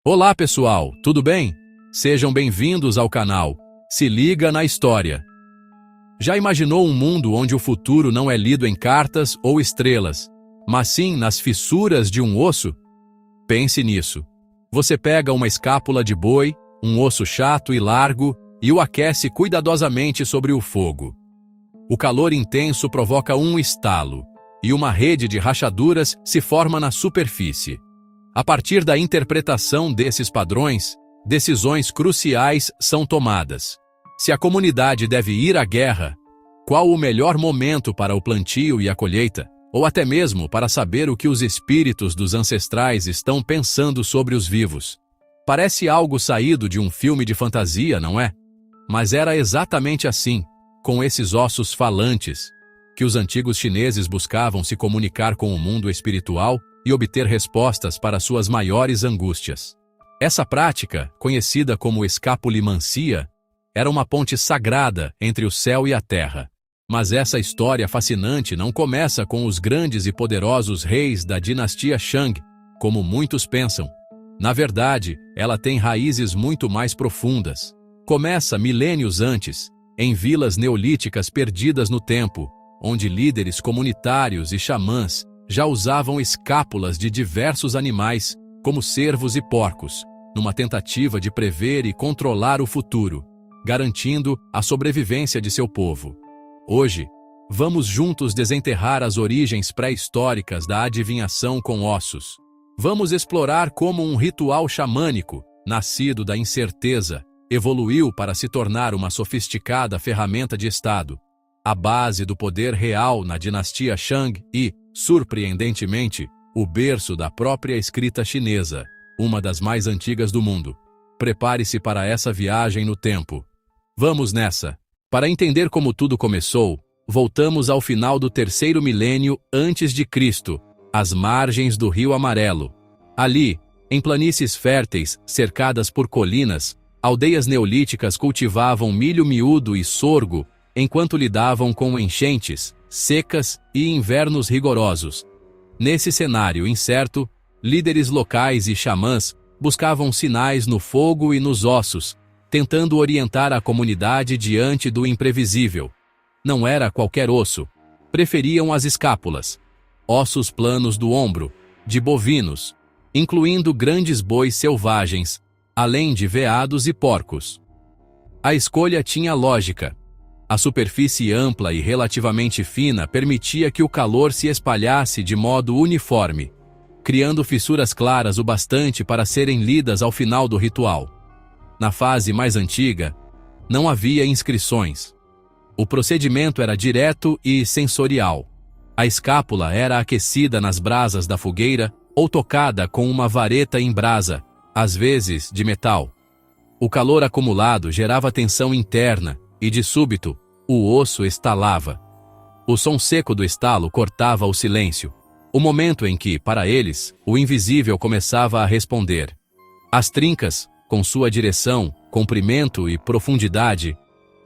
Olá pessoal, tudo bem? Sejam bem-vindos ao canal Se Liga na História. Já imaginou um mundo onde o futuro não é lido em cartas ou estrelas, mas sim nas fissuras de um osso? Pense nisso. Você pega uma escápula de boi, um osso chato e largo, e o aquece cuidadosamente sobre o fogo. O calor intenso provoca um estalo, e uma rede de rachaduras se forma na superfície. A partir da interpretação desses padrões, decisões cruciais são tomadas. Se a comunidade deve ir à guerra, qual o melhor momento para o plantio e a colheita, ou até mesmo para saber o que os espíritos dos ancestrais estão pensando sobre os vivos. Parece algo saído de um filme de fantasia, não é? Mas era exatamente assim, com esses ossos falantes, que os antigos chineses buscavam se comunicar com o mundo espiritual e obter respostas para suas maiores angústias. Essa prática, conhecida como escapulimancia, era uma ponte sagrada entre o céu e a terra. Mas essa história fascinante não começa com os grandes e poderosos reis da dinastia Shang, como muitos pensam. Na verdade, ela tem raízes muito mais profundas. Começa milênios antes, em vilas neolíticas perdidas no tempo, onde líderes comunitários e xamãs já usavam escápulas de diversos animais, como cervos e porcos, numa tentativa de prever e controlar o futuro, garantindo a sobrevivência de seu povo. Hoje, vamos juntos desenterrar as origens pré-históricas da adivinhação com ossos. Vamos explorar como um ritual xamânico, nascido da incerteza, evoluiu para se tornar uma sofisticada ferramenta de Estado, a base do poder real na dinastia Shang e, surpreendentemente, o berço da própria escrita chinesa, uma das mais antigas do mundo. Prepare-se para essa viagem no tempo. Vamos nessa! Para entender como tudo começou, voltamos ao final do terceiro milênio antes de Cristo, às margens do Rio Amarelo. Ali, em planícies férteis, cercadas por colinas, aldeias neolíticas cultivavam milho miúdo e sorgo, enquanto lidavam com enchentes, secas e invernos rigorosos. Nesse cenário incerto, líderes locais e xamãs buscavam sinais no fogo e nos ossos, tentando orientar a comunidade diante do imprevisível. Não era qualquer osso. Preferiam as escápulas, ossos planos do ombro, de bovinos, incluindo grandes bois selvagens, além de veados e porcos. A escolha tinha lógica. A superfície ampla e relativamente fina permitia que o calor se espalhasse de modo uniforme, criando fissuras claras o bastante para serem lidas ao final do ritual. Na fase mais antiga, não havia inscrições. O procedimento era direto e sensorial. A escápula era aquecida nas brasas da fogueira ou tocada com uma vareta em brasa, às vezes de metal. O calor acumulado gerava tensão interna e, de súbito, o osso estalava. O som seco do estalo cortava o silêncio, o momento em que, para eles, o invisível começava a responder. As trincas, com sua direção, comprimento e profundidade,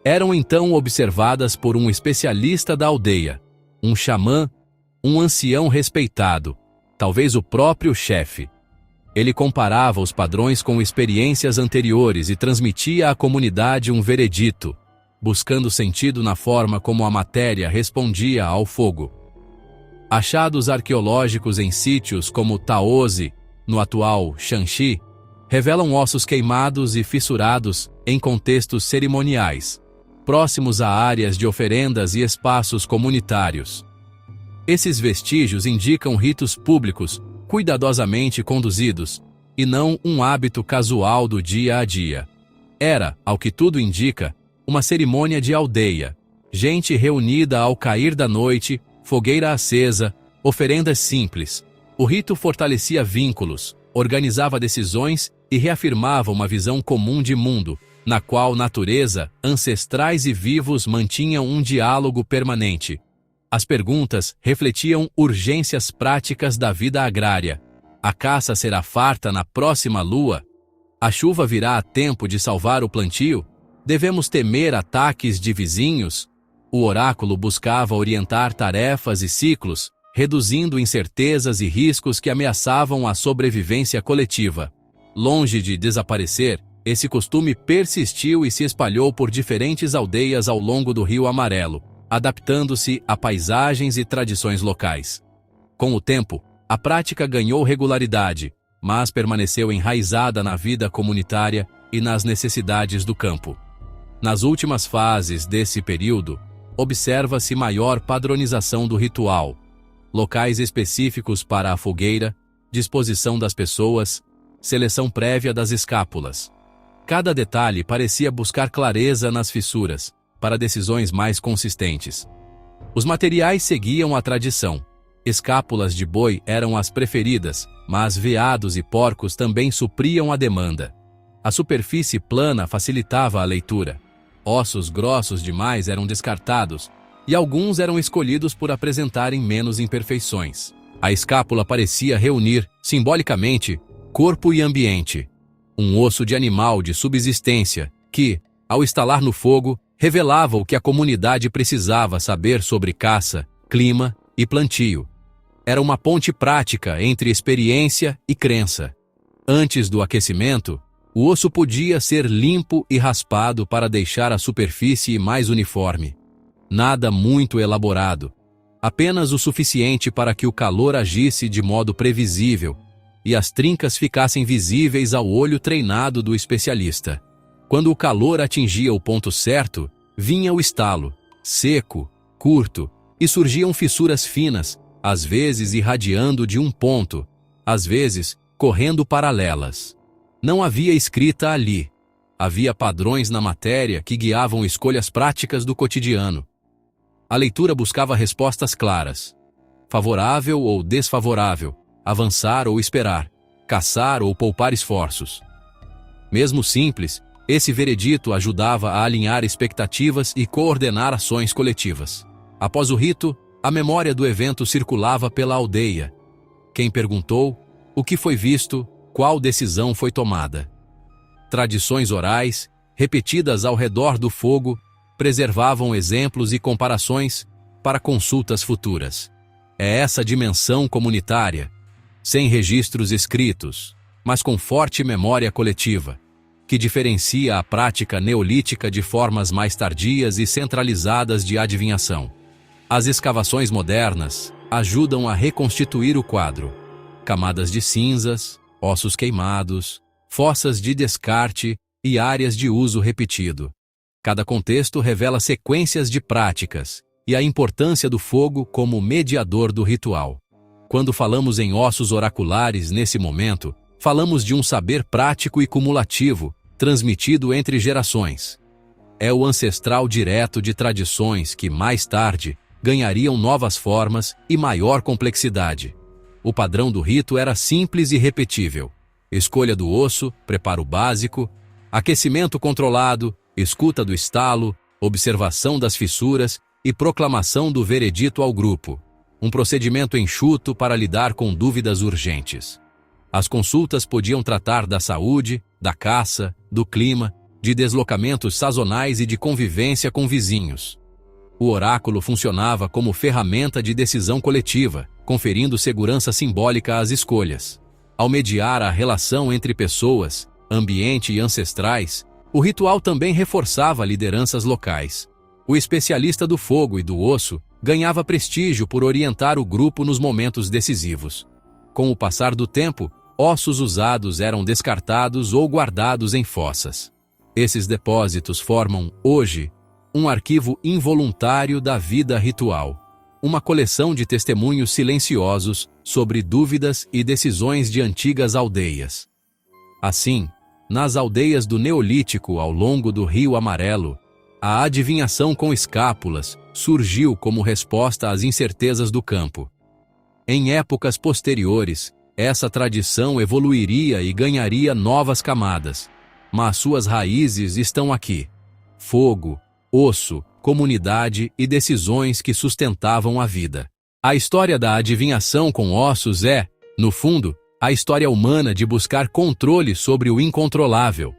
eram então observadas por um especialista da aldeia, um xamã, um ancião respeitado, talvez o próprio chefe. Ele comparava os padrões com experiências anteriores e transmitia à comunidade um veredito, buscando sentido na forma como a matéria respondia ao fogo. Achados arqueológicos em sítios como Taozi, no atual Shanxi, revelam ossos queimados e fissurados em contextos cerimoniais, próximos a áreas de oferendas e espaços comunitários. Esses vestígios indicam ritos públicos cuidadosamente conduzidos, e não um hábito casual do dia a dia. Era, ao que tudo indica, uma cerimônia de aldeia, gente reunida ao cair da noite, fogueira acesa, oferendas simples. O rito fortalecia vínculos, organizava decisões e reafirmava uma visão comum de mundo, na qual natureza, ancestrais e vivos mantinham um diálogo permanente. As perguntas refletiam urgências práticas da vida agrária. A caça será farta na próxima lua? A chuva virá a tempo de salvar o plantio? Devemos temer ataques de vizinhos? O oráculo buscava orientar tarefas e ciclos, reduzindo incertezas e riscos que ameaçavam a sobrevivência coletiva. Longe de desaparecer, esse costume persistiu e se espalhou por diferentes aldeias ao longo do Rio Amarelo, adaptando-se a paisagens e tradições locais. Com o tempo, a prática ganhou regularidade, mas permaneceu enraizada na vida comunitária e nas necessidades do campo. Nas últimas fases desse período, observa-se maior padronização do ritual, locais específicos para a fogueira, disposição das pessoas, seleção prévia das escápulas. Cada detalhe parecia buscar clareza nas fissuras, para decisões mais consistentes. Os materiais seguiam a tradição. Escápulas de boi eram as preferidas, mas veados e porcos também supriam a demanda. A superfície plana facilitava a leitura. Ossos grossos demais eram descartados, e alguns eram escolhidos por apresentarem menos imperfeições. A escápula parecia reunir, simbolicamente, corpo e ambiente. Um osso de animal de subsistência que, ao estalar no fogo, revelava o que a comunidade precisava saber sobre caça, clima e plantio. Era uma ponte prática entre experiência e crença. Antes do aquecimento, o osso podia ser limpo e raspado para deixar a superfície mais uniforme. Nada muito elaborado, apenas o suficiente para que o calor agisse de modo previsível e as trincas ficassem visíveis ao olho treinado do especialista. Quando o calor atingia o ponto certo, vinha o estalo, seco, curto, e surgiam fissuras finas, às vezes irradiando de um ponto, às vezes correndo paralelas. Não havia escrita ali. Havia padrões na matéria que guiavam escolhas práticas do cotidiano. A leitura buscava respostas claras. Favorável ou desfavorável, avançar ou esperar, caçar ou poupar esforços. Mesmo simples, esse veredito ajudava a alinhar expectativas e coordenar ações coletivas. Após o rito, a memória do evento circulava pela aldeia. Quem perguntou, o que foi visto, qual decisão foi tomada. Tradições orais, repetidas ao redor do fogo, preservavam exemplos e comparações para consultas futuras. É essa dimensão comunitária, sem registros escritos, mas com forte memória coletiva, que diferencia a prática neolítica de formas mais tardias e centralizadas de adivinhação. As escavações modernas ajudam a reconstituir o quadro. Camadas de cinzas, ossos queimados, fossas de descarte e áreas de uso repetido. Cada contexto revela sequências de práticas e a importância do fogo como mediador do ritual. Quando falamos em ossos oraculares nesse momento, falamos de um saber prático e cumulativo, transmitido entre gerações. É o ancestral direto de tradições que, mais tarde, ganhariam novas formas e maior complexidade. O padrão do rito era simples e repetível. Escolha do osso, preparo básico, aquecimento controlado, escuta do estalo, observação das fissuras e proclamação do veredito ao grupo. Um procedimento enxuto para lidar com dúvidas urgentes. As consultas podiam tratar da saúde, da caça, do clima, de deslocamentos sazonais e de convivência com vizinhos. O oráculo funcionava como ferramenta de decisão coletiva, conferindo segurança simbólica às escolhas. Ao mediar a relação entre pessoas, ambiente e ancestrais, o ritual também reforçava lideranças locais. O especialista do fogo e do osso ganhava prestígio por orientar o grupo nos momentos decisivos. Com o passar do tempo, ossos usados eram descartados ou guardados em fossas. Esses depósitos formam, hoje, um arquivo involuntário da vida ritual, uma coleção de testemunhos silenciosos sobre dúvidas e decisões de antigas aldeias. Assim, nas aldeias do Neolítico ao longo do Rio Amarelo, a adivinhação com escápulas surgiu como resposta às incertezas do campo. Em épocas posteriores, essa tradição evoluiria e ganharia novas camadas, mas suas raízes estão aqui: fogo, osso, comunidade e decisões que sustentavam a vida. A história da adivinhação com ossos é, no fundo, a história humana de buscar controle sobre o incontrolável.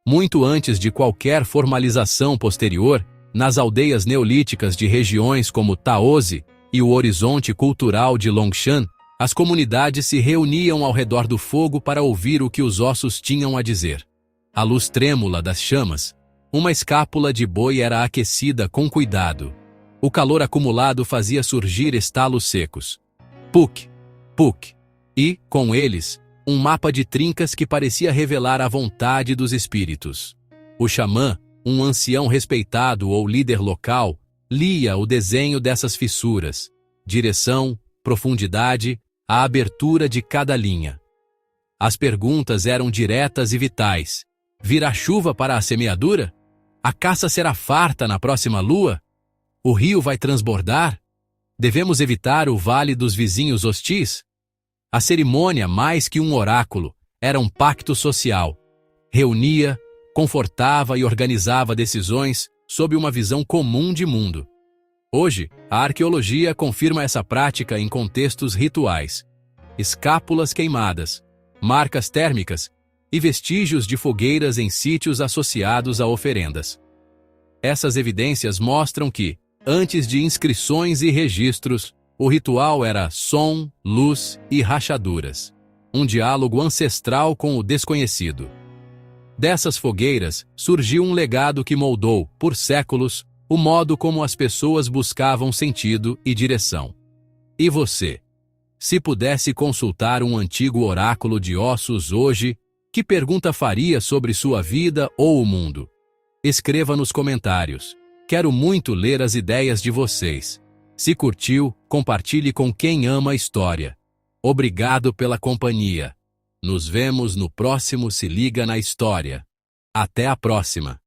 Muito antes de qualquer formalização posterior, nas aldeias neolíticas de regiões como Taozi e o horizonte cultural de Longshan, As comunidades se reuniam ao redor do fogo para ouvir o que os ossos tinham a dizer. À luz trêmula das chamas, uma escápula de boi era aquecida com cuidado. O calor acumulado fazia surgir estalos secos. Puc, puc. E, com eles, um mapa de trincas que parecia revelar a vontade dos espíritos. O xamã, um ancião respeitado ou líder local, lia o desenho dessas fissuras, direção, profundidade, a abertura de cada linha. As perguntas eram diretas e vitais. Virá chuva para a semeadura? A caça será farta na próxima lua? O rio vai transbordar? Devemos evitar o vale dos vizinhos hostis? A cerimônia, mais que um oráculo, era um pacto social. Reunia, confortava e organizava decisões sob uma visão comum de mundo. Hoje, a arqueologia confirma essa prática em contextos rituais. Escápulas queimadas, marcas térmicas e vestígios de fogueiras em sítios associados a oferendas. Essas evidências mostram que, antes de inscrições e registros, o ritual era som, luz e rachaduras. Um diálogo ancestral com o desconhecido. Dessas fogueiras surgiu um legado que moldou, por séculos, o modo como as pessoas buscavam sentido e direção. E você? Se pudesse consultar um antigo oráculo de ossos hoje, que pergunta faria sobre sua vida ou o mundo? Escreva nos comentários. Quero muito ler as ideias de vocês. Se curtiu, compartilhe com quem ama a história. Obrigado pela companhia. Nos vemos no próximo Se Liga na História. Até a próxima!